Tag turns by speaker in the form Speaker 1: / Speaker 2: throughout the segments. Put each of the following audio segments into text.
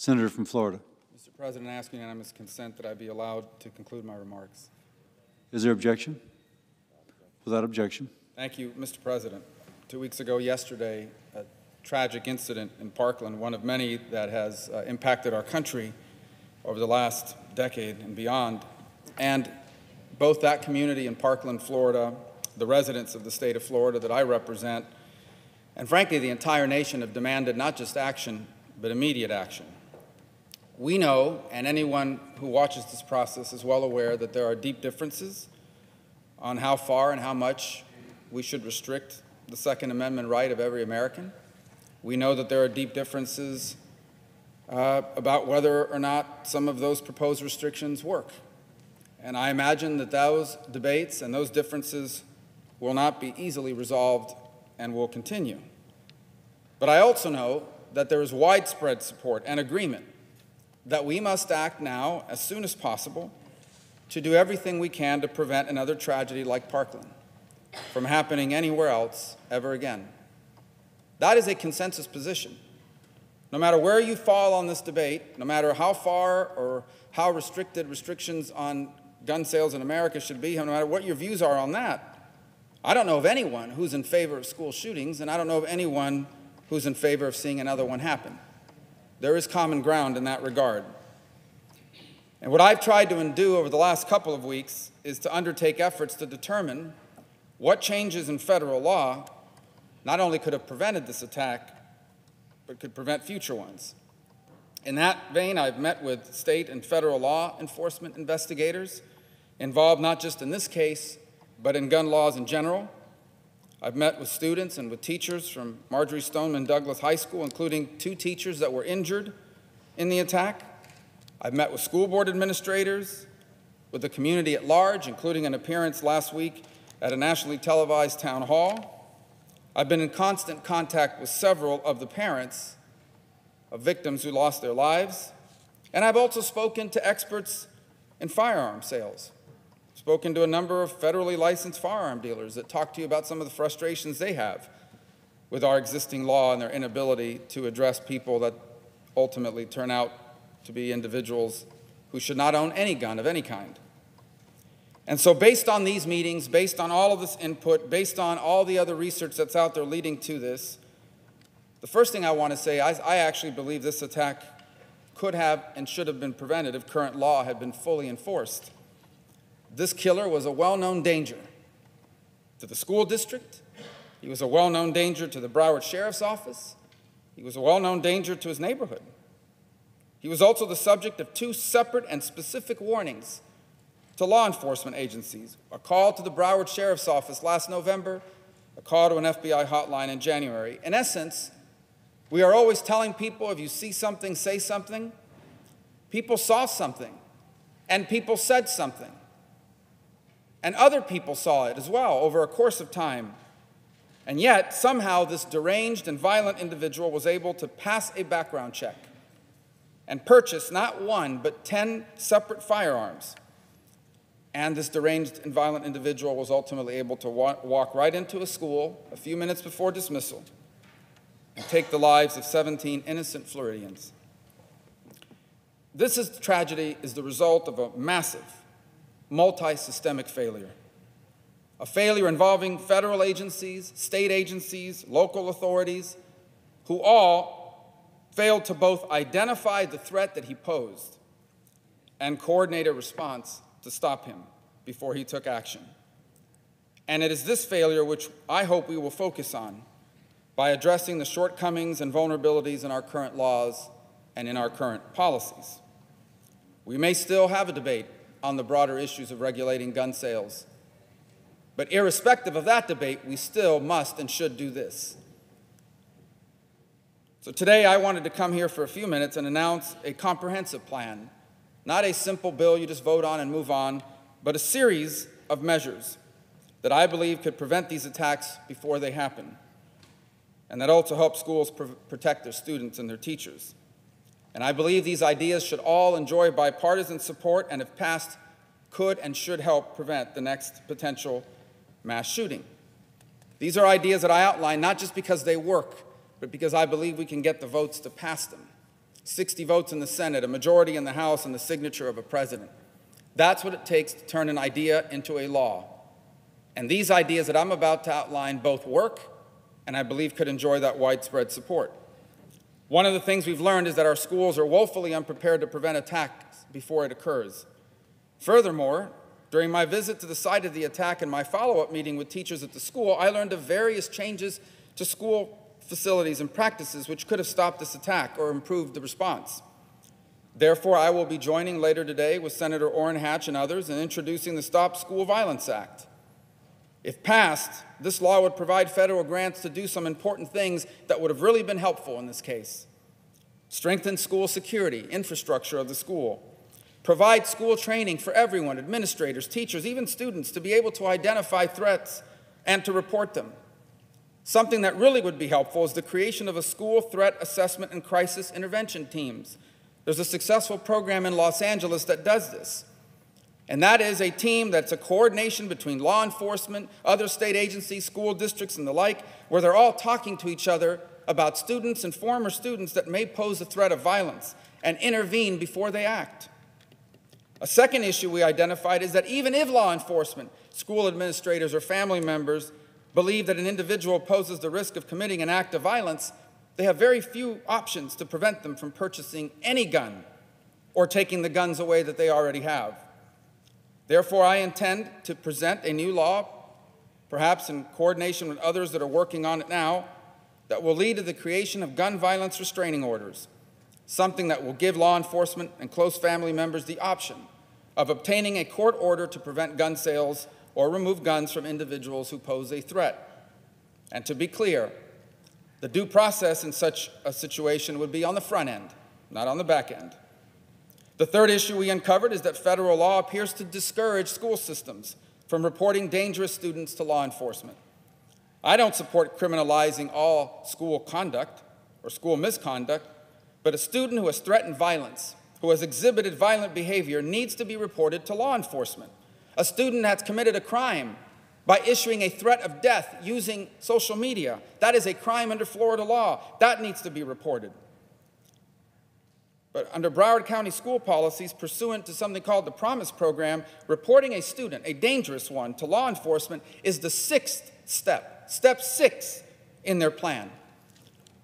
Speaker 1: Senator from Florida.
Speaker 2: Mr. President, I ask unanimous consent that I be allowed to conclude my remarks.
Speaker 1: Is there objection? Without objection.
Speaker 2: Thank you, Mr. President. 2 weeks ago yesterday, a tragic incident in Parkland, one of many that has impacted our country over the last decade and beyond. And both that community in Parkland, Florida, the residents of the state of Florida that I represent, and frankly the entire nation have demanded not just action, but immediate action. We know, and anyone who watches this process is well aware, that there are deep differences on how far and how much we should restrict the Second Amendment right of every American. We know that there are deep differences about whether or not some of those proposed restrictions work. And I imagine that those debates and those differences will not be easily resolved and will continue. But I also know that there is widespread support and agreement that we must act now, as soon as possible, to do everything we can to prevent another tragedy like Parkland from happening anywhere else ever again. That is a consensus position. No matter where you fall on this debate, no matter how far or how restricted restrictions on gun sales in America should be, no matter what your views are on that, I don't know of anyone who's in favor of school shootings, and I don't know of anyone who's in favor of seeing another one happen. There is common ground in that regard. And what I've tried to do over the last couple of weeks is to undertake efforts to determine what changes in federal law not only could have prevented this attack, but could prevent future ones. In that vein, I've met with state and federal law enforcement investigators involved not just in this case, but in gun laws in general. I've met with students and with teachers from Marjorie Stoneman Douglas High School, including 2 teachers that were injured in the attack. I've met with school board administrators, with the community at large, including an appearance last week at a nationally televised town hall. I've been in constant contact with several of the parents of victims who lost their lives. And I've also spoken to experts in firearm sales. Spoken to a number of federally licensed firearm dealers that talk to you about some of the frustrations they have with our existing law and their inability to address people that ultimately turn out to be individuals who should not own any gun of any kind. And so based on these meetings, based on all of this input, based on all the other research that's out there leading to this, the first thing I want to say, I actually believe this attack could have and should have been prevented if current law had been fully enforced. This killer was a well-known danger to the school district. He was a well-known danger to the Broward Sheriff's Office. He was a well-known danger to his neighborhood. He was also the subject of 2 separate and specific warnings to law enforcement agencies, a call to the Broward Sheriff's Office last November, a call to an FBI hotline in January. In essence, we are always telling people, if you see something, say something. People saw something, and people said something. And other people saw it as well over a course of time. And yet, somehow, this deranged and violent individual was able to pass a background check and purchase not 1, but 10 separate firearms. And this deranged and violent individual was ultimately able to walk right into a school a few minutes before dismissal and take the lives of 17 innocent Floridians. This tragedy is the result of a massive, multi-systemic failure. A failure involving federal agencies, state agencies, local authorities, who all failed to both identify the threat that he posed and coordinate a response to stop him before he took action. And it is this failure which I hope we will focus on by addressing the shortcomings and vulnerabilities in our current laws and in our current policies. We may still have a debate on the broader issues of regulating gun sales, but irrespective of that debate, we still must and should do this. So today I wanted to come here for a few minutes and announce a comprehensive plan, not a simple bill you just vote on and move on, but a series of measures that I believe could prevent these attacks before they happen, and that also help schools protect their students and their teachers. And I believe these ideas should all enjoy bipartisan support, and if passed, could and should help prevent the next potential mass shooting. These are ideas that I outline not just because they work, but because I believe we can get the votes to pass them. 60 votes in the Senate, a majority in the House, and the signature of a president. That's what it takes to turn an idea into a law. And these ideas that I'm about to outline both work and I believe could enjoy that widespread support. One of the things we've learned is that our schools are woefully unprepared to prevent attacks before it occurs. Furthermore, during my visit to the site of the attack and my follow-up meeting with teachers at the school, I learned of various changes to school facilities and practices which could have stopped this attack or improved the response. Therefore, I will be joining later today with Senator Orrin Hatch and others in introducing the Stop School Violence Act. If passed, this law would provide federal grants to do some important things that would have really been helpful in this case. Strengthen school security, infrastructure of the school. Provide school training for everyone, administrators, teachers, even students, to be able to identify threats and to report them. Something that really would be helpful is the creation of a school threat assessment and crisis intervention teams. There's a successful program in Los Angeles that does this. And that is a team that's a coordination between law enforcement, other state agencies, school districts, and the like, where they're all talking to each other about students and former students that may pose a threat of violence and intervene before they act. A second issue we identified is that even if law enforcement, school administrators, or family members believe that an individual poses the risk of committing an act of violence, they have very few options to prevent them from purchasing any gun or taking the guns away that they already have. Therefore, I intend to present a new law, perhaps in coordination with others that are working on it now, that will lead to the creation of gun violence restraining orders, something that will give law enforcement and close family members the option of obtaining a court order to prevent gun sales or remove guns from individuals who pose a threat. And to be clear, the due process in such a situation would be on the front end, not on the back end. The third issue we uncovered is that federal law appears to discourage school systems from reporting dangerous students to law enforcement. I don't support criminalizing all school conduct or school misconduct, but a student who has threatened violence, who has exhibited violent behavior, needs to be reported to law enforcement. A student that's committed a crime by issuing a threat of death using social media, that is a crime under Florida law. That needs to be reported. But under Broward County school policies, pursuant to something called the Promise Program, reporting a student, a dangerous one, to law enforcement is the sixth step, step 6 in their plan.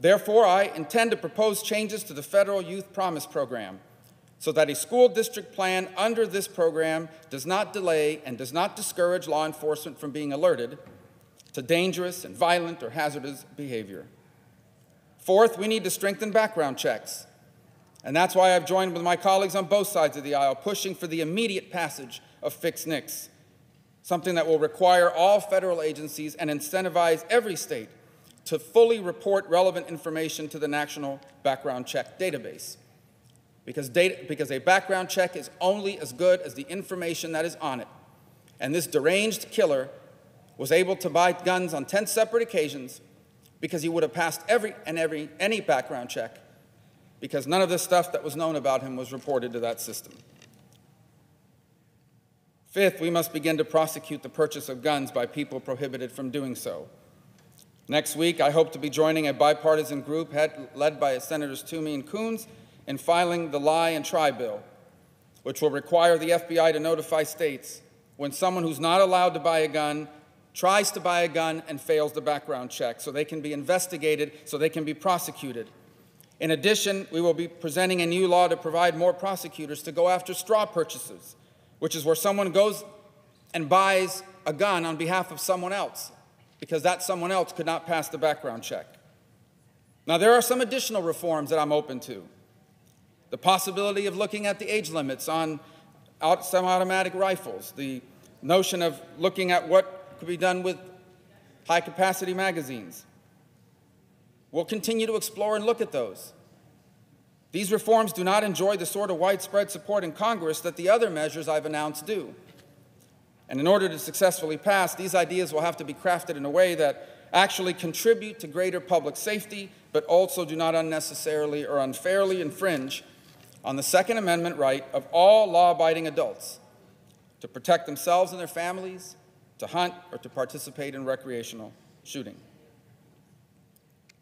Speaker 2: Therefore, I intend to propose changes to the federal Youth Promise Program so that a school district plan under this program does not delay and does not discourage law enforcement from being alerted to dangerous and violent or hazardous behavior. Fourth, we need to strengthen background checks. And that's why I've joined with my colleagues on both sides of the aisle, pushing for the immediate passage of Fix NICS, something that will require all federal agencies and incentivize every state to fully report relevant information to the National Background Check Database. Because a background check is only as good as the information that is on it. And this deranged killer was able to buy guns on 10 separate occasions because he would have passed any background check, because none of the stuff that was known about him was reported to that system. Fifth, we must begin to prosecute the purchase of guns by people prohibited from doing so. Next week, I hope to be joining a bipartisan group led by Senators Toomey and Coons in filing the Lie and Try bill, which will require the FBI to notify states when someone who's not allowed to buy a gun tries to buy a gun and fails the background check, so they can be investigated, so they can be prosecuted. In addition, we will be presenting a new law to provide more prosecutors to go after straw purchases, which is where someone goes and buys a gun on behalf of someone else, because that someone else could not pass the background check. Now, there are some additional reforms that I'm open to. The possibility of looking at the age limits on semi-automatic rifles, the notion of looking at what could be done with high-capacity magazines. We'll continue to explore and look at those. These reforms do not enjoy the sort of widespread support in Congress that the other measures I've announced do. And in order to successfully pass, these ideas will have to be crafted in a way that actually contribute to greater public safety, but also do not unnecessarily or unfairly infringe on the Second Amendment right of all law-abiding adults to protect themselves and their families, to hunt, or to participate in recreational shooting.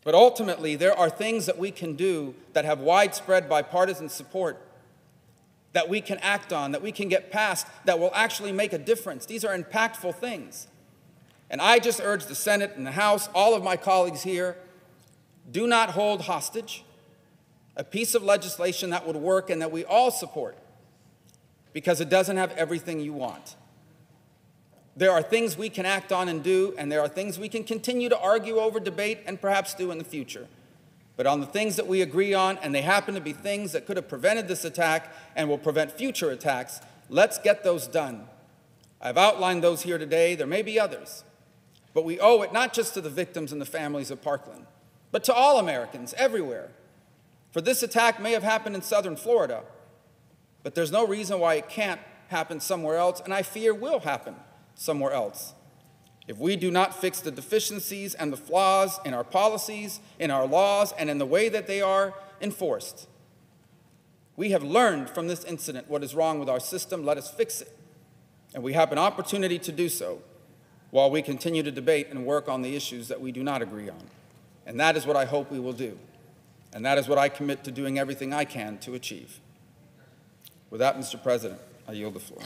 Speaker 2: But ultimately, there are things that we can do that have widespread bipartisan support, that we can act on, that we can get passed, that will actually make a difference. These are impactful things. And I just urge the Senate and the House, all of my colleagues here, do not hold hostage a piece of legislation that would work and that we all support, because it doesn't have everything you want. There are things we can act on and do, and there are things we can continue to argue over, debate, and perhaps do in the future. But on the things that we agree on, and they happen to be things that could have prevented this attack and will prevent future attacks, let's get those done. I've outlined those here today. There may be others. But we owe it not just to the victims and the families of Parkland, but to all Americans everywhere. For this attack may have happened in southern Florida, but there's no reason why it can't happen somewhere else, and I fear will happen somewhere else. If we do not fix the deficiencies and the flaws in our policies, in our laws, and in the way that they are enforced. We have learned from this incident what is wrong with our system. Let us fix it. And we have an opportunity to do so while we continue to debate and work on the issues that we do not agree on. And that is what I hope we will do. And that is what I commit to doing everything I can to achieve. With that, Mr. President, I yield the floor.